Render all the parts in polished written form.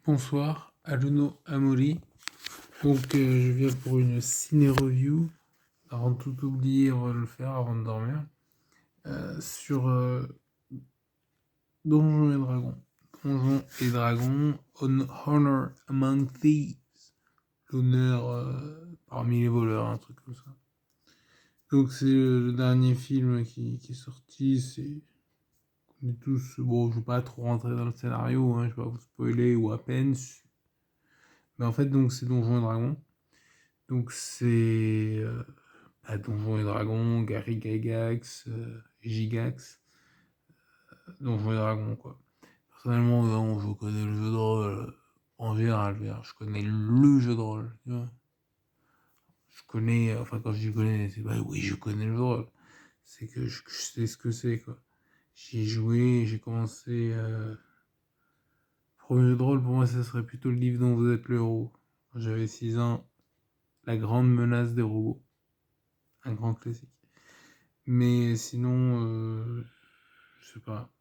Bonsoir, Aluno Amori. Je viens pour une ciné-review. Avant de tout oublier, on va le faire avant de dormir. Sur Donjons et Dragons. Donjons et Dragons, Honor Among Thieves. L'honneur parmi les voleurs, un truc comme ça. Donc, c'est le dernier film qui est sorti. On est tous. Bon, je ne vais pas trop rentrer dans le scénario, hein, je ne vais pas vous spoiler ou à peine. Mais en fait, donc, c'est Donjons et Dragons. Donc c'est Donjons et Dragons, Gary Gygax, Gigax, Donjons et Dragons quoi. Personnellement, non, je connais le jeu de rôle en général, je connais le jeu de rôle, tu vois. Je connais, enfin quand je dis connais, c'est pas oui je connais le jeu de rôle, c'est que je sais ce que c'est quoi. J'y ai joué, j'ai commencé. Premier jeu de rôle pour moi, ça serait plutôt le livre dont vous êtes le héros. Quand j'avais 6 ans, La grande menace des robots, un grand classique. Mais sinon, je sais pas,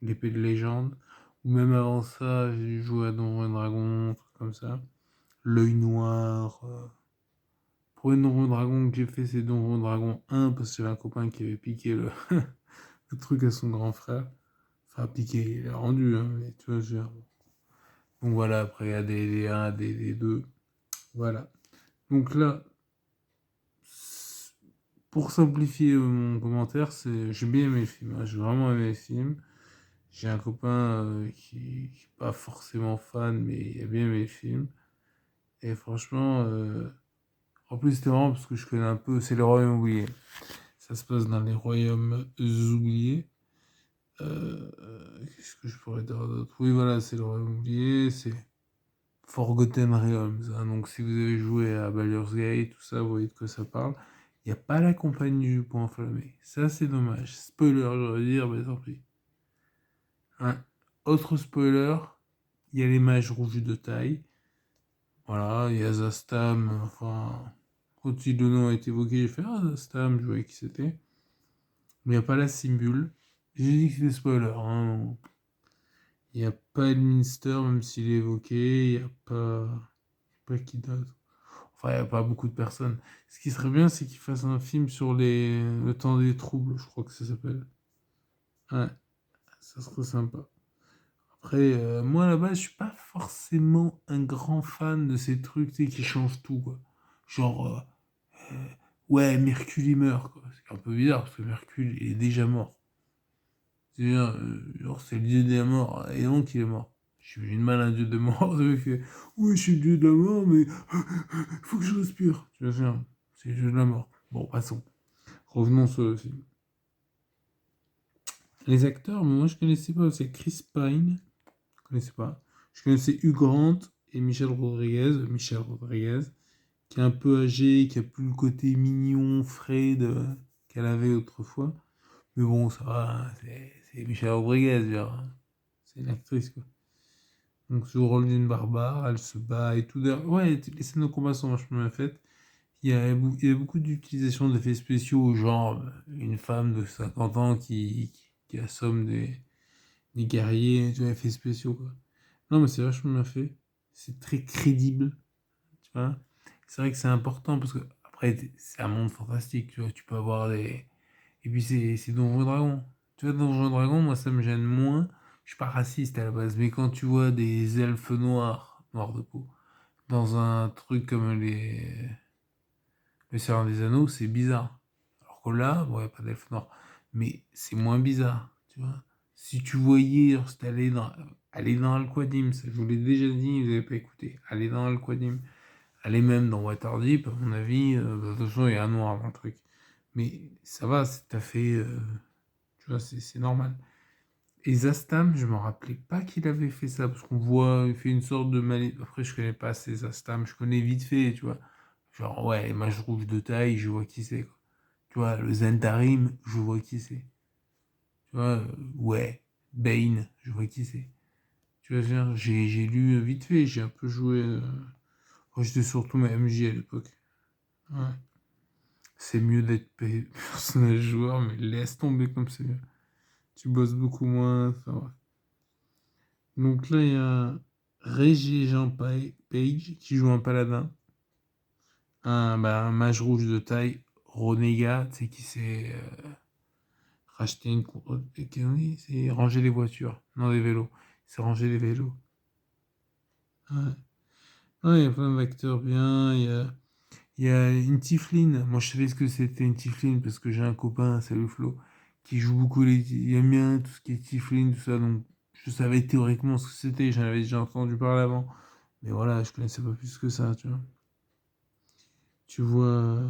l'épée de légende. Ou même avant ça, j'ai joué à Donjons et Dragons, truc comme ça. L'œil noir. Pour une Donjons et Dragons que j'ai fait, c'est Donjons et Dragons 1, parce que j'avais un copain qui avait piqué le truc à son grand frère. Enfin, piqué, il l'a rendu, hein, mais tu vois, donc voilà, après il y a des 1, des 2. Voilà. Donc là, pour simplifier mon commentaire, j'ai bien aimé le film, hein, j'ai vraiment aimé le film. J'ai un copain qui n'est pas forcément fan, mais il a bien aimé le film. Et franchement, en plus c'était marrant parce que je connais un peu, c'est le Royaume oublié. Ça se passe dans les Royaumes oubliés. Qu'est-ce que je pourrais dire d'autre? Oui, voilà, c'est le Royaume oublié, c'est Forgotten Realms, hein. Donc si vous avez joué à Baldur's Gate, tout ça, vous voyez de quoi ça parle. Il n'y a pas la compagnie du point enflammé. Ça, c'est dommage. Spoiler, j'aurais dire, mais tant pis. Un autre spoiler, il y a les mages rouges de taille. Voilà, il y a Zastam. Enfin, quand le nom a été évoqué, j'ai fait ah, Zastam, je voyais qui c'était. Mais il n'y a pas la Symbule. J'ai dit que c'était spoiler, hein. Il n'y a pas Elminster, même s'il est évoqué. Il n'y a pas qui d'autre. Enfin, il n'y a pas beaucoup de personnes. Ce qui serait bien, c'est qu'il fasse un film sur le temps des troubles, je crois que ça s'appelle. Ouais, ça serait sympa. Après, moi, à la base, je suis pas forcément un grand fan de ces trucs, tu sais, qui changent tout, quoi. Genre, ouais, Mercure, il meurt, quoi. C'est un peu bizarre, parce que Mercure, il est déjà mort. C'est-à-dire, genre, c'est le dieu des morts, et donc il est mort. J'imagine mal un dieu de mort, le mec fait, oui, je suis le dieu de la mort, mais faut que je respire. Tu vois, c'est le dieu de la mort. Bon, passons. Revenons sur le film. Les acteurs, moi, je connaissais pas, c'est Chris Pine. Je connaissais pas. Je connaissais Hugh Grant et Michel Rodriguez, qui est un peu âgé, qui a plus le côté mignon, frais qu'elle avait autrefois. Mais bon, ça va, hein, c'est Michel Rodriguez, genre. C'est une actrice, quoi. Donc, sous le rôle d'une barbare, elle se bat et tout. Ouais, les scènes de combat sont vachement bien faites. Il y a beaucoup d'utilisation d'effets spéciaux, genre une femme de 50 ans qui assomme des guerriers, tu vois, effets spéciaux, quoi. Non, mais c'est vachement bien fait. C'est très crédible, tu vois. C'est vrai que c'est important parce que, après, c'est un monde fantastique, tu vois. Tu peux avoir des. Et puis, c'est Donjons et Dragons. Tu vois, Donjons et Dragons, moi, ça me gêne moins. Je suis pas raciste à la base, mais quand tu vois des elfes noirs de peau, dans un truc comme le Seigneur des Anneaux, c'est bizarre. Alors que là, bon, y a pas d'elfes noirs. Mais c'est moins bizarre, tu vois. Si tu voyais, c'était aller dans Al-Quadim, ça je vous l'ai déjà dit, vous n'avez pas écouté. Aller dans Al-Quadim. Aller même dans Waterdeep, à mon avis, de toute façon, il y a un noir dans le truc. Mais ça va, c'est tout à fait. Tu vois, c'est normal. Et Zastam, je me rappelais pas qu'il avait fait ça, parce qu'on voit, il fait une sorte de mal. Après, je connais pas assez Zastam, je connais vite fait, tu vois. Genre, ouais, les mages rouges de taille, je vois qui c'est, quoi. Tu vois, le Zentarim, je vois qui c'est. Tu vois, ouais, Bane, je vois qui c'est. Tu vois, j'ai lu vite fait, j'ai un peu joué. Moi, j'étais surtout ma MJ à l'époque. Ouais. C'est mieux d'être personnage joueur, mais laisse tomber comme c'est mieux. Tu bosses beaucoup moins, enfin, ouais. Donc là, il y a Régé-Jean Page, qui joue un paladin. Un mage rouge de taille, renégat, tu sais, qui s'est racheté c'est ranger les voitures, non les vélos. C'est ranger les vélos. Ouais. Ouais, il y a plein d'acteurs bien. Il y a une Tifline. Moi, je savais ce que c'était une Tifline parce que j'ai un copain, salut Flo, qui joue beaucoup il aime bien tout ce qui est Tifline, tout ça. Donc, je savais théoriquement ce que c'était. J'en avais déjà entendu parler avant. Mais voilà, je connaissais pas plus que ça, tu vois. Tu vois.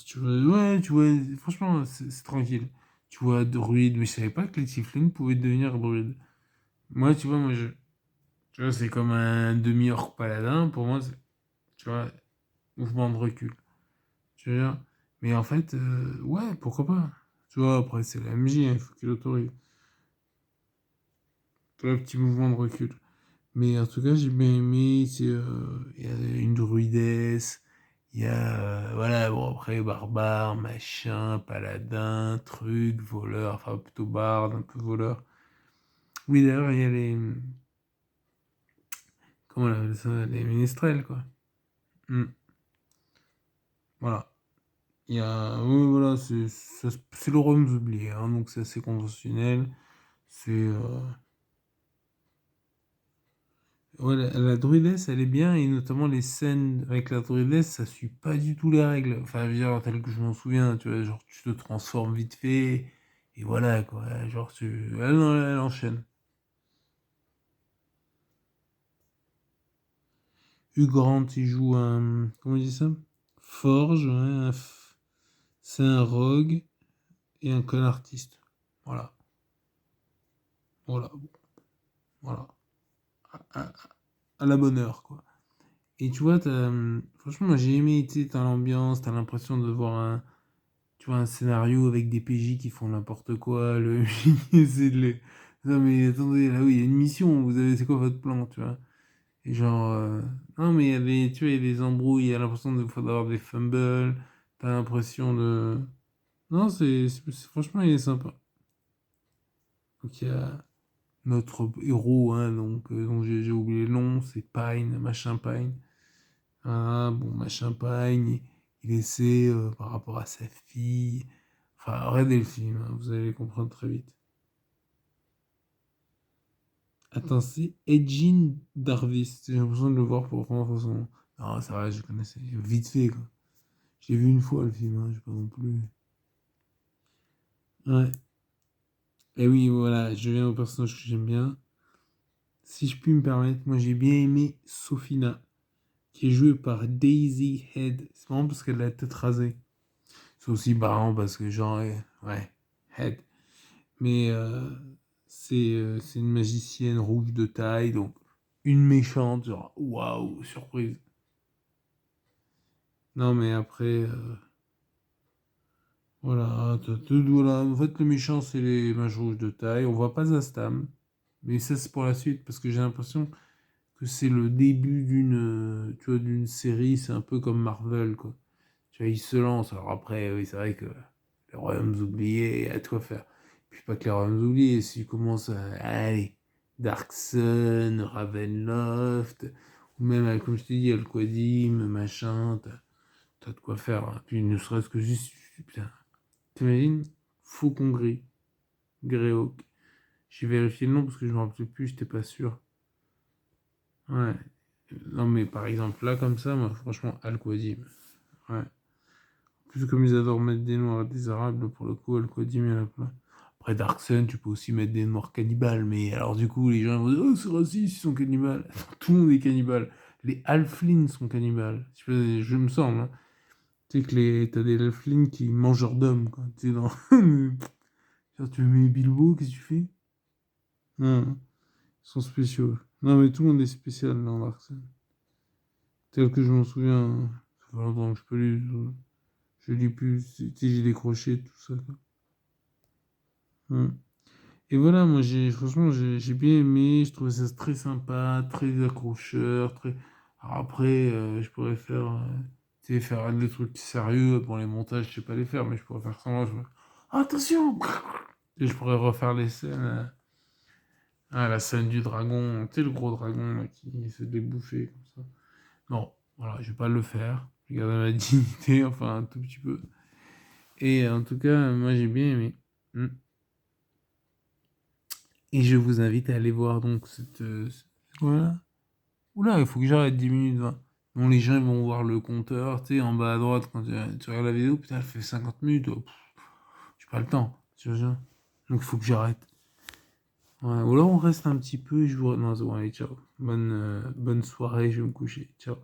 Tu vois, ouais, tu vois, franchement, c'est tranquille. Tu vois, druide, mais je savais pas que les Tiflins pouvaient devenir druides. Moi, tu vois, tu vois, c'est comme un demi-orc paladin. Pour moi, tu vois, mouvement de recul. Tu vois, mais en fait, ouais, pourquoi pas. Tu vois, après, c'est la MJ, hein, il faut qu'il autorise. Tu vois, petit mouvement de recul. Mais en tout cas, j'ai bien aimé. Il y a une druidesse. Il y a, voilà, bon, après, barbare, machin, paladin, truc, voleur, enfin, plutôt barde, un peu voleur. Oui, d'ailleurs, il y a comment on appelle ça, les ménestrels, quoi. Hmm, voilà. Il y a, oui, voilà, c'est le royaume oublié, hein, donc c'est assez conventionnel. C'est, ouais, la druidesse, elle est bien, et notamment les scènes avec la druidesse, ça suit pas du tout les règles. Enfin, je veux dire, tel que je m'en souviens, tu vois, genre, tu te transformes vite fait, et voilà, quoi. Genre, elle enchaîne. Hugh Grant, il joue un, comment on dit ça? Forge, ouais, c'est un rogue et un con artiste. Voilà, voilà, bon, voilà. À, à- à la bonne heure, quoi. Et tu vois, franchement, moi j'ai aimé, tu sais, t'as l'ambiance, t'as l'impression de voir tu vois, un scénario avec des PJ qui font n'importe quoi, le c'est de les... Non mais attendez, là oui, il y a une mission, c'est quoi votre plan, tu vois? Et genre, non mais il y a tu vois, il y a des embrouilles, il y a l'impression de fois d'avoir des fumbles, t'as l'impression de... Non, franchement, il est sympa. Donc il y a notre héros, hein, donc, dont j'ai oublié le nom, c'est Pine, machin Pine. Ah, bon, machin Pine, il essaie par rapport à sa fille. Enfin, regardez le film, hein, vous allez comprendre très vite. Attends, c'est Edgin Darvis. J'ai l'impression de le voir pour la première fois son nom. Non, ça va, je connaissais vite fait, quoi. J'ai vu une fois le film, hein, j'ai pas non plus. Ouais. Et oui, voilà, je viens au personnage que j'aime bien. Si je puis me permettre, moi j'ai bien aimé Sophina, qui est jouée par Daisy Head. C'est marrant parce qu'elle a la tête rasée. C'est aussi marrant parce que, genre, ouais, Head. Mais c'est une magicienne rouge de taille, donc une méchante, genre waouh, surprise. Non, mais après, voilà, voilà. En fait, le méchant, c'est les mages rouges de taille. On voit pas Zastam, mais ça, c'est pour la suite, parce que j'ai l'impression que c'est le début tu vois, d'une série, c'est un peu comme Marvel, quoi. Tu vois, ils se lancent. Alors après, oui, c'est vrai que les royaumes oubliés, il y a de quoi faire. Puis pas que les royaumes oubliés, si tu commences à... Allez, Dark Sun, Ravenloft, ou même, comme je t'ai dit, Al-Qadim, machin, t'as de quoi faire, hein. Puis ne serait-ce que juste... Putain, t'imagines? Faucon gris, Greyhawk. J'ai vérifié le nom parce que je me rappelais plus, j'étais pas sûr. Ouais. Non mais par exemple, là, comme ça, moi, franchement, Al-Qadim. Ouais. Plus comme ils adorent mettre des noirs et des arabes, pour le coup, Al-Qadim, il y en a plein. Après Dark Sun, tu peux aussi mettre des noirs cannibales, mais alors du coup, les gens vont dire, oh, c'est raciste, ils sont cannibales. Tout le monde est cannibale. Les Halflings sont cannibales. Je me semble, hein. Tu sais que t'as des Halflings qui mangeurs d'hommes, quoi. Tu sais, dans... Genre, tu mets Bilbo, qu'est-ce que tu fais? Non, ils sont spéciaux. Non, mais tout le monde est spécial dans Dark Sun. Tel que je m'en souviens, hein. Ça fait longtemps que je peux lire. Je lis plus, tu sais, j'ai décroché, tout ça, quoi. Ouais. Et voilà, moi franchement j'ai bien aimé, je trouvais ça très sympa, très accrocheur, très. Alors après, je pourrais faire, tu sais, faire des trucs sérieux pour les montages, je sais pas les faire, mais je pourrais faire ça. Attention! Et je pourrais refaire les scènes Ah, la scène du dragon, tu sais, le gros dragon là, qui essaie de les bouffer comme ça. Non, voilà, je vais pas le faire. Je vais garder ma dignité, enfin un tout petit peu. Et en tout cas, moi j'ai bien aimé. Mm. Et je vous invite à aller voir donc cette. Voilà. Oula, il faut que j'arrête 10 minutes 20. Bon, les gens ils vont voir le compteur, tu sais, en bas à droite, quand tu regardes la vidéo, putain, elle fait 50 minutes. Oh, pff, j'ai pas le temps. Tu vois, donc il faut que j'arrête. Ouais, ou alors on reste un petit peu et je vous. Non, c'est bon, allez, ciao. Bonne soirée, je vais me coucher. Ciao.